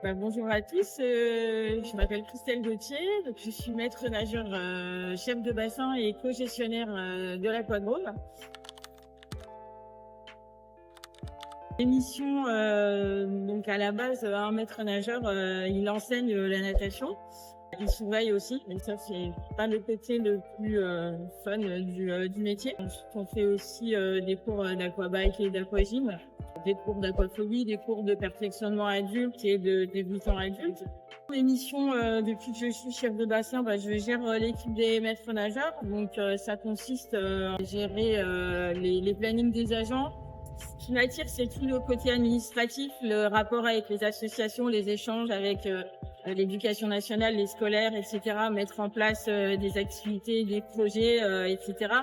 Bonjour à tous, je m'appelle Christelle Gauthier, donc je suis maître nageur, chef de bassin et co-gestionnaire de l'aquadrome. Les missions, donc à la base, un maître nageur, il enseigne la natation. Il surveille aussi, mais ça c'est pas le côté le plus fun du métier. Ensuite, on fait aussi des cours d'aquabike et d'aquagym, des cours d'aquaphobie, des cours de perfectionnement adulte et de débutant adulte. Les missions, depuis que je suis chef de bassin, je gère l'équipe des maîtres nageurs. Donc ça consiste à gérer les plannings des agents. Ce qui m'attire, c'est tout le côté administratif, le rapport avec les associations, les échanges avec l'éducation nationale, les scolaires, etc. Mettre en place des activités, des projets, etc.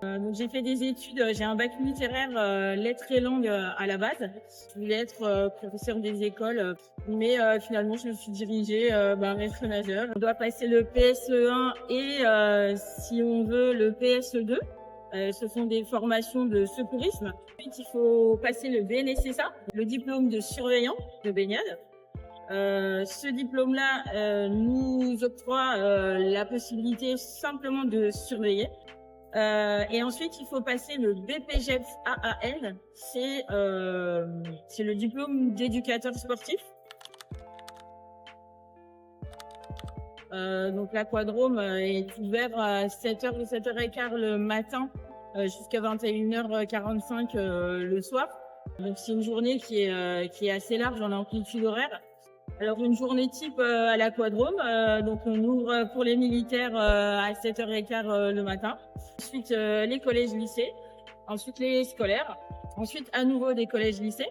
Donc j'ai fait des études, j'ai un bac littéraire, lettres et langues à la base. Je voulais être professeur des écoles, mais finalement je me suis dirigée maître nageur. On doit passer le PSE1 et si on veut le PSE2. Ce sont des formations de secourisme. Ensuite, il faut passer le BNSSA, le diplôme de surveillant de baignade. Ce diplôme-là nous octroie la possibilité simplement de surveiller. Et ensuite, il faut passer le BPGEPS AAN, c'est le diplôme d'éducateur sportif. Donc l'aquadrome est ouvert à 7h ou 7h15 le matin jusqu'à 21h45 le soir. Donc c'est une journée qui est assez large en amplitude horaire. Alors une journée type à l'aquadrome, donc on ouvre pour les militaires à 7h15 le matin. Ensuite les collèges-lycées, ensuite les scolaires, ensuite à nouveau des collèges-lycées.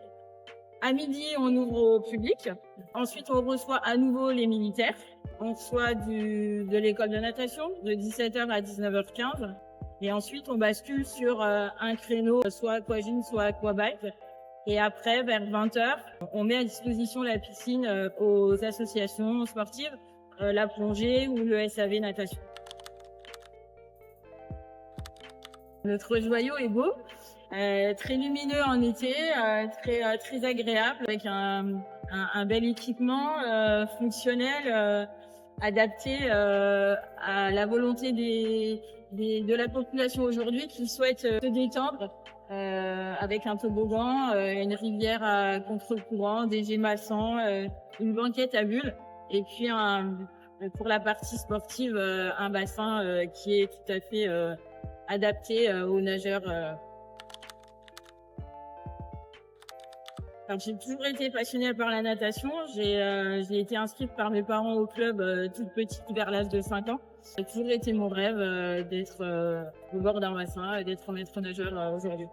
À midi, on ouvre au public. Ensuite, on reçoit à nouveau les militaires. On reçoit de l'école de natation de 17h à 19h15. Et ensuite, on bascule sur un créneau, soit aquagym, soit aquabike. Et après, vers 20h, on met à disposition la piscine aux associations sportives, la plongée ou le SAV natation. Notre joyau est beau. Très lumineux en été, très agréable, avec un bel équipement fonctionnel, adapté à la volonté de la population aujourd'hui qui souhaite se détendre, avec un toboggan, une rivière à contre-courant, des jets massants, une banquette à bulles, et puis pour la partie sportive, un bassin qui est tout à fait adapté aux nageurs. Alors, j'ai toujours été passionnée par la natation. J'ai été inscrite par mes parents au club toute petite vers l'âge de 5 ans. Ça a toujours été mon rêve d'être au bord d'un bassin et d'être maître nageur aujourd'hui.